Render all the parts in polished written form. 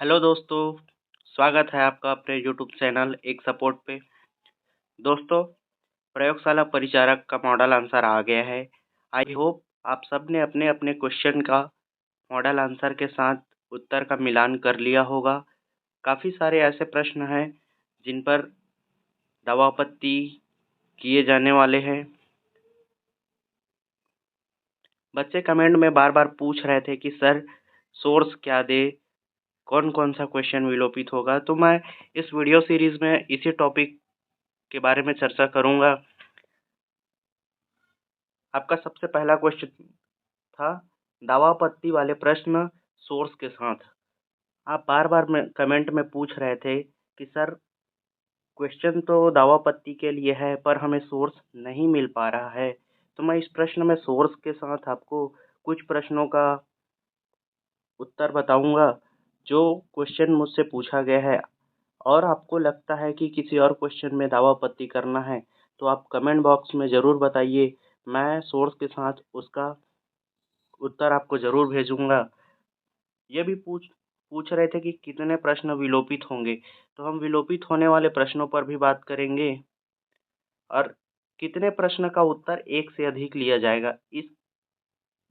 Hello दोस्तों, स्वागत है आपका अपने यूट्यूब चैनल एक सपोर्ट पे। दोस्तों, प्रयोगशाला परिचारक का मॉडल आंसर आ गया है। आई होप आप सब ने अपने अपने क्वेश्चन का मॉडल आंसर के साथ उत्तर का मिलान कर लिया होगा। काफ़ी सारे ऐसे प्रश्न हैं जिन पर दावापत्ती किए जाने वाले हैं। बच्चे कमेंट में बार बार पूछ रहे थे कि सर सोर्स क्या दे, कौन कौन सा क्वेश्चन विलोपित होगा। तो मैं इस वीडियो सीरीज में इसी टॉपिक के बारे में चर्चा करूंगा। आपका सबसे पहला क्वेश्चन था दावापत्ती वाले प्रश्न सोर्स के साथ। आप बार बार में कमेंट में पूछ रहे थे कि सर क्वेश्चन तो दावापत्ती के लिए है पर हमें सोर्स नहीं मिल पा रहा है। तो मैं इस प्रश्न में सोर्स के साथ आपको कुछ प्रश्नों का उत्तर बताऊंगा जो क्वेश्चन मुझसे पूछा गया है। और आपको लगता है कि किसी और क्वेश्चन में दावापत्ती करना है तो आप कमेंट बॉक्स में ज़रूर बताइए। मैं सोर्स के साथ उसका उत्तर आपको ज़रूर भेजूंगा। ये भी पूछ रहे थे कि कितने प्रश्न विलोपित होंगे, तो हम विलोपित होने वाले प्रश्नों पर भी बात करेंगे और कितने प्रश्न का उत्तर एक से अधिक लिया जाएगा इस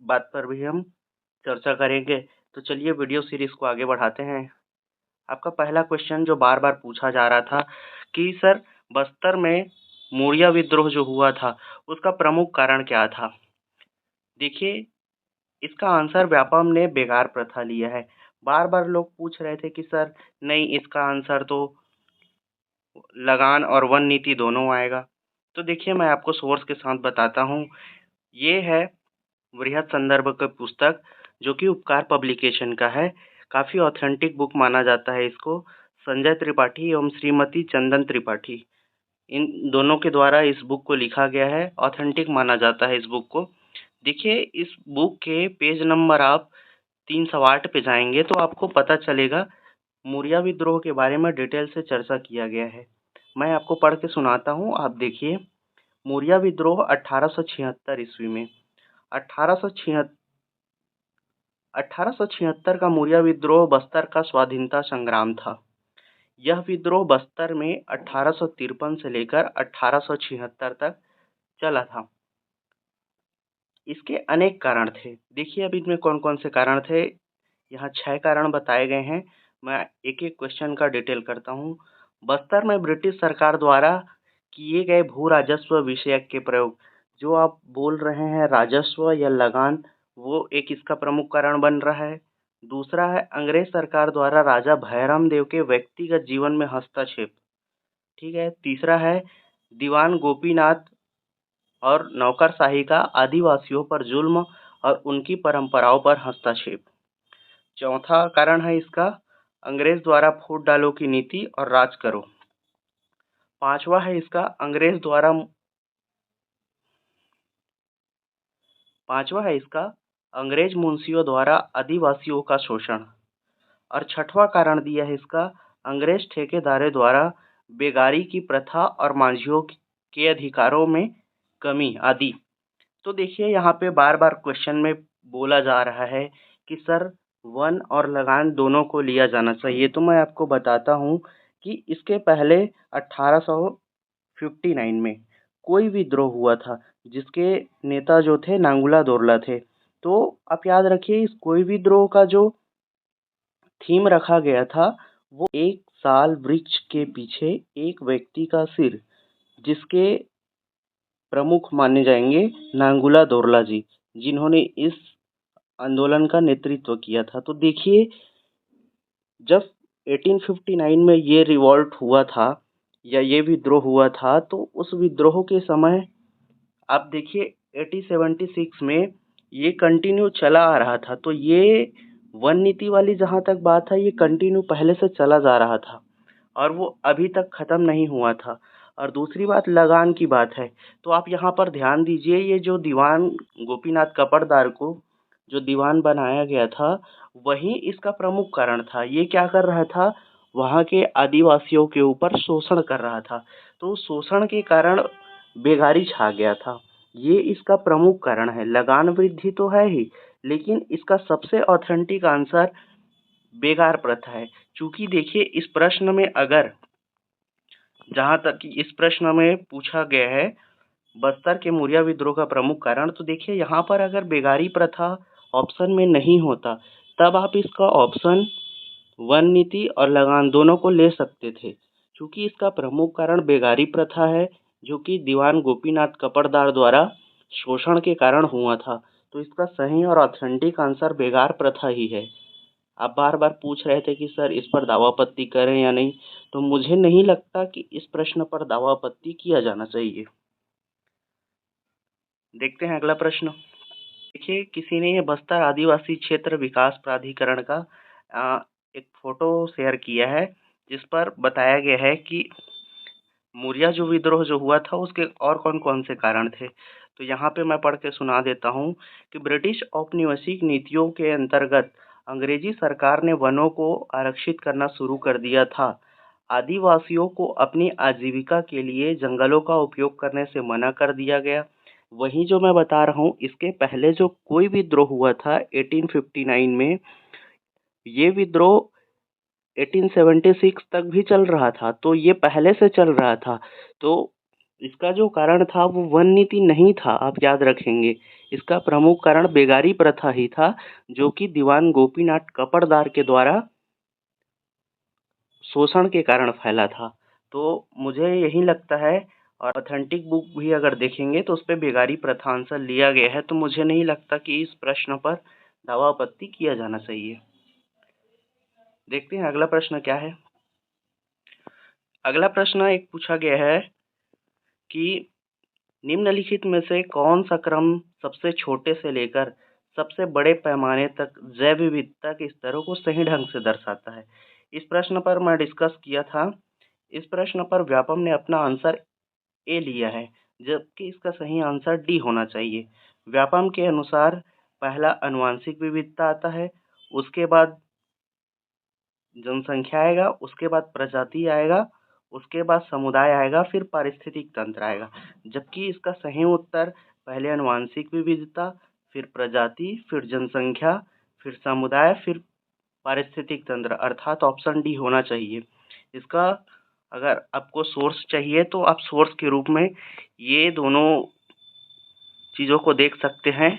बात पर भी हम चर्चा करेंगे। तो चलिए वीडियो सीरीज को आगे बढ़ाते हैं। आपका पहला क्वेश्चन जो बार बार पूछा जा रहा था कि सर बस्तर में मौर्य विद्रोह जो हुआ था उसका प्रमुख कारण क्या था। देखिए, इसका आंसर व्यापम ने बेगार प्रथा लिया है। बार बार लोग पूछ रहे थे कि सर नहीं, इसका आंसर तो लगान और वन नीति दोनों आएगा। तो देखिए, मैं आपको सोर्स के साथ बताता हूँ। ये है वृहद संदर्भ का पुस्तक जो कि उपकार पब्लिकेशन का है। काफ़ी ऑथेंटिक बुक माना जाता है इसको। संजय त्रिपाठी एवं श्रीमती चंदन त्रिपाठी, इन दोनों के द्वारा इस बुक को लिखा गया है। ऑथेंटिक माना जाता है इस बुक को। देखिए, इस बुक के पेज नंबर आप 308 पे जाएंगे तो आपको पता चलेगा मौर्य विद्रोह के बारे में डिटेल से चर्चा किया गया है। मैं आपको पढ़ के सुनाता हूँ, आप देखिए। मौर्य विद्रोह 1876 ईस्वी में 1876 का मौर्य विद्रोह बस्तर का स्वाधीनता संग्राम था। यह विद्रोह बस्तर में 1853 से लेकर 1876 तक चला था। इसके अनेक कारण थे। देखिए, अब इनमें कौन कौन से कारण थे। यहाँ 6 कारण बताए गए हैं। मैं एक एक क्वेश्चन का डिटेल करता हूँ। बस्तर में ब्रिटिश सरकार द्वारा किए गए भू राजस्व विषयक के प्रयोग, जो आप बोल रहे हैं राजस्व या लगान, वो एक इसका प्रमुख कारण बन रहा है। दूसरा है अंग्रेज सरकार द्वारा राजा भैरम देव के व्यक्तिगत जीवन में हस्तक्षेप। ठीक है। तीसरा है दीवान गोपीनाथ और नौकरशाही का आदिवासियों पर जुल्म और उनकी परंपराओं पर हस्तक्षेप। चौथा कारण है इसका अंग्रेज द्वारा फूट डालो की नीति और राज करो। पांचवा है इसका अंग्रेज मुंशियों द्वारा आदिवासियों का शोषण। और छठवां कारण दिया है इसका अंग्रेज ठेकेदारों द्वारा बेगारी की प्रथा और मांझियों के अधिकारों में कमी आदि। तो देखिए, यहाँ पे बार बार क्वेश्चन में बोला जा रहा है कि सर वन और लगान दोनों को लिया जाना चाहिए। तो मैं आपको बताता हूँ कि इसके पहले 1859 में कोई विद्रोह हुआ था जिसके नेता जो थे नांगुला दोरला थे। तो आप याद रखिए, इस कोई विद्रोह का जो थीम रखा गया था वो एक साल वृक्ष के पीछे एक व्यक्ति का सिर, जिसके प्रमुख माने जाएंगे नांगुला दोरला जी, जिन्होंने इस आंदोलन का नेतृत्व किया था। तो देखिए, जब 1859 में ये रिवॉल्ट हुआ था या ये विद्रोह हुआ था तो उस विद्रोह के समय आप देखिए 1876 में ये कंटिन्यू चला आ रहा था। तो ये वन नीति वाली जहाँ तक बात है, ये कंटिन्यू पहले से चला जा रहा था और वो अभी तक ख़त्म नहीं हुआ था। और दूसरी बात लगान की बात है, तो आप यहाँ पर ध्यान दीजिए, ये जो दीवान गोपीनाथ कपड़दार को जो दीवान बनाया गया था वही इसका प्रमुख कारण था। ये क्या कर रहा था, वहाँ के आदिवासियों के ऊपर शोषण कर रहा था। तो शोषण के कारण बेगारी छा गया था। ये इसका प्रमुख कारण है। लगान वृद्धि तो है ही, लेकिन इसका सबसे ऑथेंटिक आंसर बेगार प्रथा है। चूंकि देखिए इस प्रश्न में अगर जहाँ तक कि इस प्रश्न में पूछा गया है बस्तर के मौर्य विद्रोह का प्रमुख कारण, तो देखिए यहाँ पर अगर बेगारी प्रथा ऑप्शन में नहीं होता तब आप इसका ऑप्शन वन नीति और लगान दोनों को ले सकते थे। चूंकि इसका प्रमुख कारण बेगारी प्रथा है जो कि दीवान गोपीनाथ कपड़दार द्वारा शोषण के कारण हुआ था, तो इसका सही और ऑथेंटिक आंसर बेगार प्रथा ही है। आप बार बार पूछ रहे थे कि सर इस पर दावापत्ती करें या नहीं, तो मुझे नहीं लगता कि इस प्रश्न पर दावापत्ती किया जाना चाहिए। देखते हैं अगला प्रश्न। देखिए किसी ने ये बस्तर आदिवासी क्षेत्र विकास प्राधिकरण का एक फोटो शेयर किया है जिस पर बताया गया है कि मौर्य जो विद्रोह जो हुआ था उसके और कौन कौन से कारण थे। तो यहाँ पे मैं पढ़ के सुना देता हूँ कि ब्रिटिश औपनिवेशिक नीतियों के अंतर्गत अंग्रेजी सरकार ने वनों को आरक्षित करना शुरू कर दिया था। आदिवासियों को अपनी आजीविका के लिए जंगलों का उपयोग करने से मना कर दिया गया। वहीं जो मैं बता रहा हूँ इसके पहले जो कोई विद्रोह हुआ था 1859 में, ये विद्रोह 1876 तक भी चल रहा था, तो ये पहले से चल रहा था। तो इसका जो कारण था वो वन नीति नहीं था, आप याद रखेंगे। इसका प्रमुख कारण बेगारी प्रथा ही था जो कि दीवान गोपीनाथ कपड़दार के द्वारा शोषण के कारण फैला था। तो मुझे यही लगता है, और ऑथेंटिक बुक भी अगर देखेंगे तो उस पर बेगारी प्रथा आंसर लिया गया है, तो मुझे नहीं लगता कि इस प्रश्न पर दावा आपत्ति किया जाना चाहिए। देखते हैं अगला प्रश्न क्या है। अगला प्रश्न एक पूछा गया है कि निम्नलिखित में से कौन सा क्रम सबसे छोटे से लेकर सबसे बड़े पैमाने तक जैव विविधता के स्तरों को सही ढंग से दर्शाता है। इस प्रश्न पर मैं डिस्कस किया था। इस प्रश्न पर व्यापम ने अपना आंसर ए लिया है, जबकि इसका सही आंसर डी होना चाहिए। व्यापम के अनुसार पहला आनुवंशिक विविधता आता है, उसके बाद जनसंख्या आएगा, उसके बाद प्रजाति आएगा, उसके बाद समुदाय आएगा, फिर पारिस्थितिक तंत्र आएगा। जबकि इसका सही उत्तर पहले आनुवंशिक विविधता, फिर प्रजाति, फिर जनसंख्या, फिर समुदाय, फिर पारिस्थितिक तंत्र, अर्थात ऑप्शन डी होना चाहिए। इसका अगर आपको सोर्स चाहिए तो आप सोर्स के रूप में ये दोनों चीज़ों को देख सकते हैं।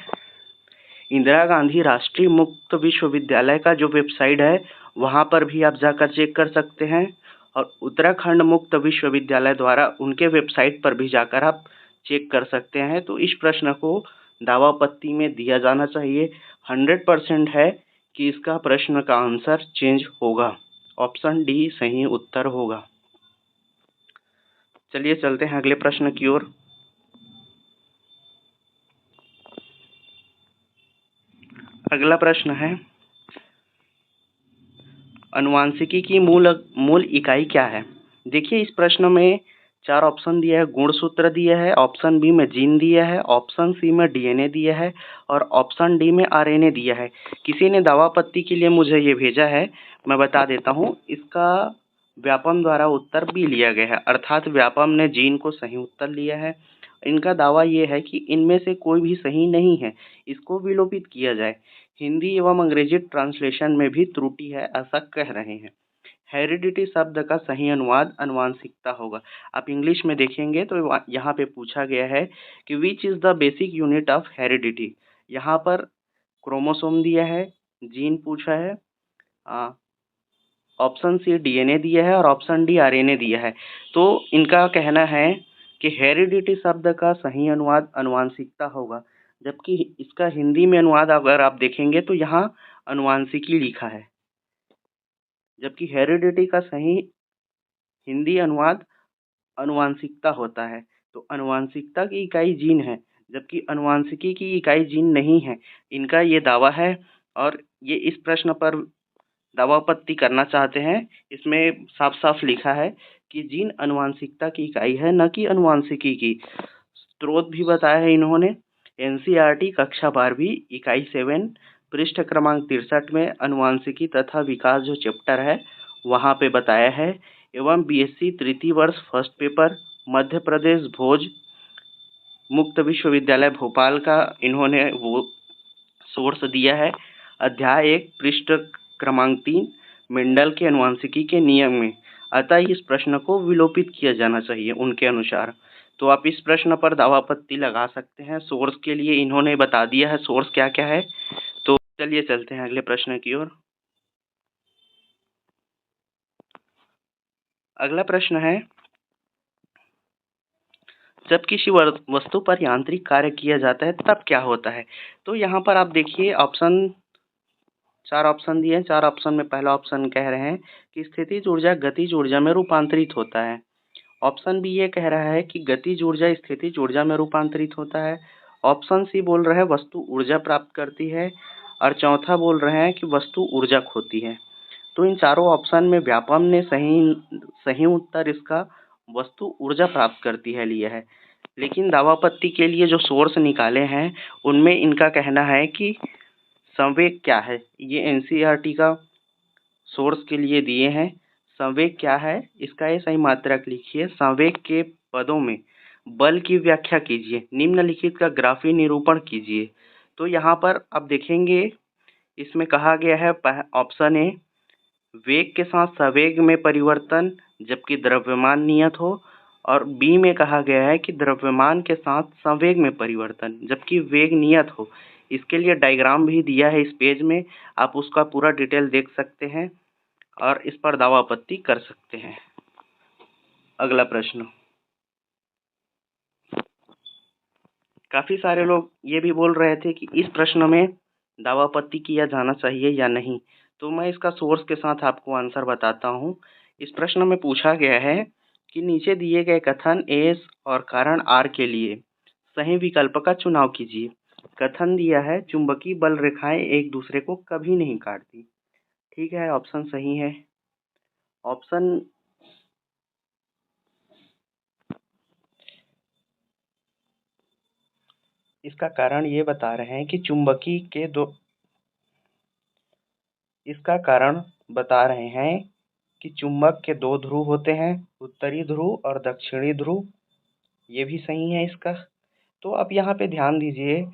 इंदिरा गांधी राष्ट्रीय मुक्त विश्वविद्यालय का जो वेबसाइट है वहाँ पर भी आप जाकर चेक कर सकते हैं, और उत्तराखंड मुक्त विश्वविद्यालय द्वारा उनके वेबसाइट पर भी जाकर आप चेक कर सकते हैं। तो इस प्रश्न को दावापत्ती में दिया जाना चाहिए। 100% है कि इसका प्रश्न का आंसर चेंज होगा। ऑप्शन डी सही उत्तर होगा। चलिए चलते हैं अगले प्रश्न की ओर। अगला प्रश्न है अनुवांशिकी की मूल इकाई क्या है। देखिए इस प्रश्न में 4 ऑप्शन दिया है, गुणसूत्र दिया है, ऑप्शन बी में जीन दिया है, ऑप्शन सी में डीएनए दिया है, और ऑप्शन डी में आरएनए दिया है। किसी ने दावापत्ती के लिए मुझे ये भेजा है, मैं बता देता हूँ। इसका व्यापम द्वारा उत्तर बी लिया गया है, अर्थात व्यापम ने जीन को सही उत्तर लिया है। इनका दावा ये है कि इनमें से कोई भी सही नहीं है, इसको विलोपित किया जाए। हिंदी एवं अंग्रेजी ट्रांसलेशन में भी त्रुटि है, ऐसा कह रहे हैं। हेरिडिटी शब्द का सही अनुवाद अनुवांशिकता होगा। आप इंग्लिश में देखेंगे तो यहाँ पे पूछा गया है कि which is the basic unit of heredity. यहाँ पर क्रोमोसोम दिया है, जीन पूछा है, ऑप्शन सी डीएनए दिया है, और ऑप्शन डी आरएनए दिया है। तो इनका कहना है कि हेरिडिटी शब्द का सही अनुवाद अनुवांशिकता होगा, जबकि इसका हिंदी में अनुवाद अगर आप देखेंगे तो यहाँ अनुवांशिकी लिखा है, जबकि हेरिडिटी का सही हिंदी अनुवाद अनुवांशिकता होता है। तो अनुवांशिकता की इकाई जीन है, जबकि अनुवांशिकी की इकाई जीन नहीं है। इनका ये दावा है, और ये इस प्रश्न पर दावापत्ती करना चाहते हैं। इसमें साफ साफ लिखा है कि जीन अनुवांशिकता की इकाई है, न कि अनुवांशिकी की। स्रोत भी बताया है इन्होंने, एनसीईआरटी कक्षा 12वीं इकाई 7 पृष्ठ क्रमांक 63 में अनुवांशिकी तथा विकास जो चैप्टर है वहाँ पे बताया है। एवं बीएससी तृतीय वर्ष फर्स्ट पेपर मध्य प्रदेश भोज मुक्त विश्वविद्यालय भोपाल का इन्होंने वो सोर्स दिया है। अध्याय 1 पृष्ठ क्रमांक 3 मेंडल के आनुवंशिकी के नियम में, अतः इस प्रश्न को विलोपित किया जाना चाहिए उनके अनुसार। तो आप इस प्रश्न पर दावापत्ति लगा सकते हैं। सोर्स के लिए इन्होंने बता दिया है सोर्स क्या क्या है। तो चलिए चलते हैं अगले प्रश्न की ओर। अगला प्रश्न है, जब किसी वस्तु पर यांत्रिक कार्य किया जाता है तब क्या होता है। तो यहाँ पर आप देखिए चार ऑप्शन दिए हैं। चार ऑप्शन में पहला ऑप्शन कह रहे हैं कि स्थितिज ऊर्जा गतिज ऊर्जा में रूपांतरित होता है। ऑप्शन बी ये कह रहा है कि गतिज ऊर्जा स्थितिज ऊर्जा में रूपांतरित होता है। ऑप्शन सी बोल रहे हैं वस्तु ऊर्जा प्राप्त करती है, और चौथा बोल रहे हैं कि वस्तु ऊर्जा खोती है। तो इन चारों ऑप्शन में व्यापम ने सही उत्तर इसका वस्तु ऊर्जा प्राप्त करती है लिया है। लेकिन दावापत्ति के लिए जो सोर्स निकाले हैं उनमें इनका कहना है कि संवेग क्या है। ये एनसीईआरटी का सोर्स के लिए दिए हैं। संवेग क्या है इसका ये सही मात्रक लिखिए। संवेग के पदों में बल की व्याख्या कीजिए, निम्नलिखित का ग्राफी निरूपण कीजिए। तो यहाँ पर आप देखेंगे इसमें कहा गया है ऑप्शन ए वेग के साथ संवेग में परिवर्तन जबकि द्रव्यमान नियत हो, और बी में कहा गया है कि द्रव्यमान के साथ संवेग में परिवर्तन जबकि वेग नियत हो। इसके लिए डायग्राम भी दिया है इस पेज में, आप उसका पूरा डिटेल देख सकते हैं और इस पर दावापत्ति कर सकते हैं। अगला प्रश्न, काफी सारे लोग ये भी बोल रहे थे कि इस प्रश्न में दावापत्ति किया जाना चाहिए या नहीं। तो मैं इसका सोर्स के साथ आपको आंसर बताता हूँ। इस प्रश्न में पूछा गया है कि नीचे दिए गए कथन एस और कारण आर के लिए सही विकल्प का चुनाव कीजिए। कथन दिया है चुंबकीय बल रेखाएं एक दूसरे को कभी नहीं काटती। ठीक है, ऑप्शन सही है। ऑप्शन इसका कारण ये बता रहे हैं कि इसका कारण बता रहे हैं कि चुंबक के दो ध्रुव होते हैं, उत्तरी ध्रुव और दक्षिणी ध्रुव। ये भी सही है इसका। तो आप यहाँ पे ध्यान दीजिए,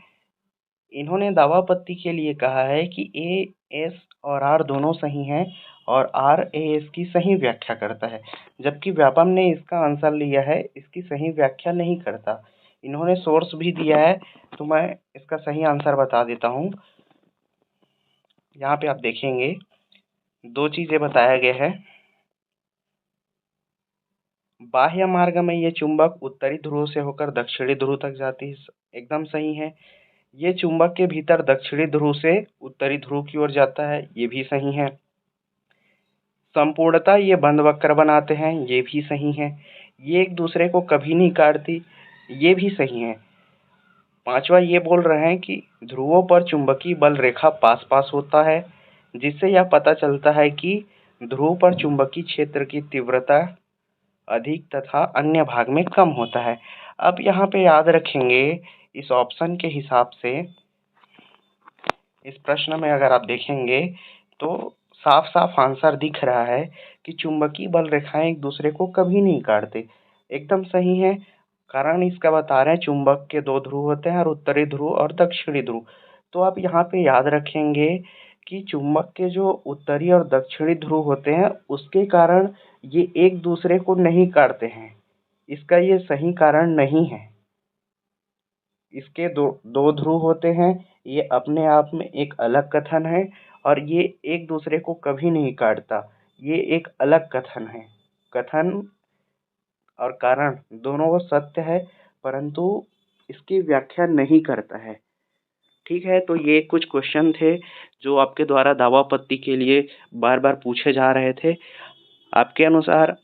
इन्होंने दावापत्ति के लिए कहा है कि ए एस और आर दोनों सही हैं और आर ए एस की सही व्याख्या करता है, जबकि व्यापम ने इसका आंसर लिया है इसकी सही व्याख्या नहीं करता। इन्होंने सोर्स भी दिया है, तो मैं इसका सही आंसर बता देता हूँ। यहाँ पे आप देखेंगे दो चीजें बताया गया है। बाह्य मार्ग में ये चुंबक उत्तरी ध्रुव से होकर दक्षिणी ध्रुव तक जाती है, एकदम सही है। ये चुंबक के भीतर दक्षिणी ध्रुव से उत्तरी ध्रुव की ओर जाता है, ये भी सही है। संपूर्णतः ये बंद वक्र बनाते हैं, ये भी सही है। ये एक दूसरे को कभी नहीं काटती, ये भी सही है। पांचवा ये बोल रहे हैं कि ध्रुवों पर चुंबकीय बल रेखा पास पास होता है, जिससे यह पता चलता है कि ध्रुव पर चुंबकीय क्षेत्र की तीव्रता अधिक तथा अन्य भाग में कम होता है। अब यहाँ पे याद रखेंगे इस ऑप्शन के हिसाब से, इस प्रश्न में अगर आप देखेंगे तो साफ साफ आंसर दिख रहा है कि चुंबकीय बल रेखाएं एक दूसरे को कभी नहीं काटते, एकदम सही है। कारण इसका बता रहे हैं चुंबक के दो ध्रुव होते हैं और उत्तरी ध्रुव और दक्षिणी ध्रुव। तो आप यहाँ पे याद रखेंगे कि चुंबक के जो उत्तरी और दक्षिणी ध्रुव होते हैं उसके कारण ये एक दूसरे को नहीं काटते हैं, इसका ये सही कारण नहीं है। इसके दो दो ध्रुव होते हैं, ये अपने आप में एक अलग कथन है, और ये एक दूसरे को कभी नहीं काटता, ये एक अलग कथन है। कथन और कारण दोनों सत्य है, परंतु इसकी व्याख्या नहीं करता है। ठीक है, तो ये कुछ क्वेश्चन थे जो आपके द्वारा दावापत्ति के लिए बार बार पूछे जा रहे थे। आपके अनुसार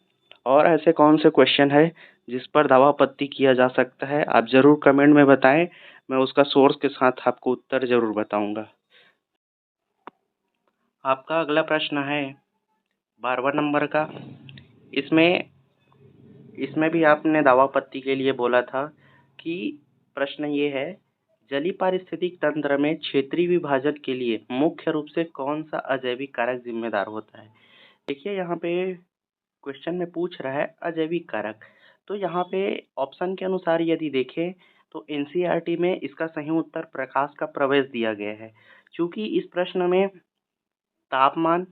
और ऐसे कौन से क्वेश्चन है जिस पर दावापत्ति किया जा सकता है, आप ज़रूर कमेंट में बताएं। मैं उसका सोर्स के साथ आपको उत्तर ज़रूर बताऊंगा। आपका अगला प्रश्न है 12वां नंबर का। इसमें इसमें भी आपने दावापत्ति के लिए बोला था कि प्रश्न ये है, जलीय पारिस्थितिक तंत्र में क्षेत्रीय विभाजन के लिए मुख्य रूप से कौन सा अजैविक कारक जिम्मेदार होता है। देखिए यहाँ पे क्वेश्चन में पूछ रहा है अजैविक कारक। तो यहाँ पे ऑप्शन के अनुसार यदि देखें तो एनसीईआरटी में इसका सही उत्तर प्रकाश का प्रवेश दिया गया है। चूंकि इस प्रश्न में तापमान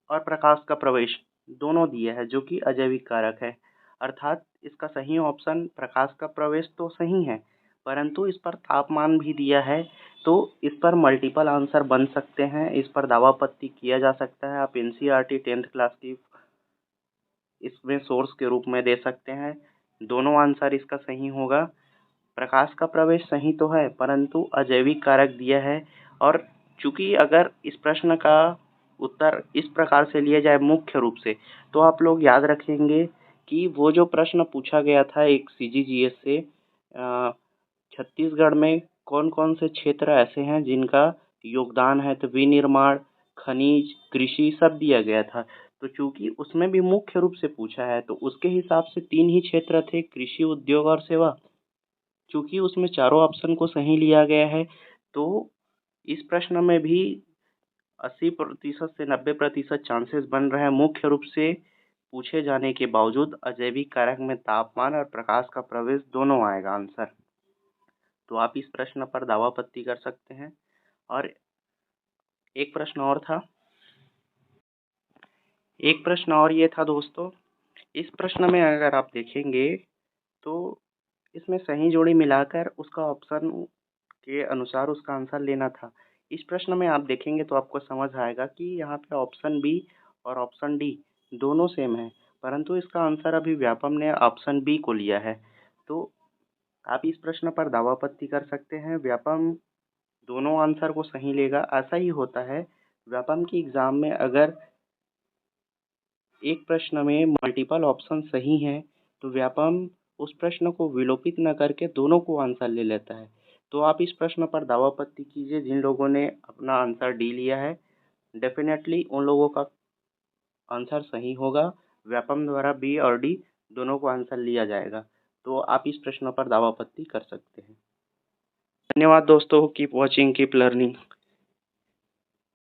और प्रकाश का प्रवेश दोनों दिया है, जो कि अजैविक कारक है। अर्थात इसका सही ऑप्शन प्रकाश का प्रवेश तो सही है, परंतु इस पर तापमान भी दिया है, तो इस पर मल्टीपल आंसर बन सकते हैं। इस पर दावापत्ती किया जा सकता है। आप NCERT 10th क्लास की इसमें सोर्स के रूप में दे सकते हैं। दोनों आंसर इसका सही होगा। प्रकाश का प्रवेश सही तो है, परंतु अजैविक कारक दिया है। और चूंकि अगर इस प्रश्न का उत्तर इस प्रकार से लिया जाए मुख्य रूप से, तो आप लोग याद रखेंगे कि वो जो प्रश्न पूछा गया था एक CGGS से, छत्तीसगढ़ में कौन कौन से क्षेत्र ऐसे हैं जिनका योगदान है, तो विनिर्माण, खनिज, कृषि सब दिया गया था। तो चूंकि उसमें भी मुख्य रूप से पूछा है, तो उसके हिसाब से 3 ही क्षेत्र थे, कृषि, उद्योग और सेवा। चूंकि उसमें चारों ऑप्शन को सही लिया गया है, तो इस प्रश्न में भी 80% से 90% चांसेस बन रहे हैं मुख्य रूप से पूछे जाने के बावजूद अजैविक कारक में तापमान और प्रकाश का प्रवेश दोनों आएगा आंसर। तो आप इस प्रश्न पर दावापत्ती कर सकते हैं। और एक प्रश्न और था, एक प्रश्न और ये था दोस्तों, इस प्रश्न में अगर आप देखेंगे तो इसमें सही जोड़ी मिलाकर उसका ऑप्शन के अनुसार उसका आंसर लेना था। इस प्रश्न में आप देखेंगे तो आपको समझ आएगा कि यहाँ पे ऑप्शन बी और ऑप्शन डी दोनों सेम है, परंतु इसका आंसर अभी व्यापम ने ऑप्शन बी को लिया है। तो आप इस प्रश्न पर दावापत्ती कर सकते हैं। व्यापम दोनों आंसर को सही लेगा। ऐसा ही होता है व्यापम की एग्जाम में, अगर एक प्रश्न में मल्टीपल ऑप्शन सही हैं, तो व्यापम उस प्रश्न को विलोपित न करके दोनों को आंसर ले लेता है। तो आप इस प्रश्न पर दावापत्ती कीजिए। जिन लोगों ने अपना आंसर डी लिया है, डेफिनेटली उन लोगों का आंसर सही होगा। व्यापम द्वारा बी और डी दोनों को आंसर लिया जाएगा। तो आप इस प्रश्न पर दावापत्ती कर सकते हैं। धन्यवाद दोस्तों। Keep watching, keep learning.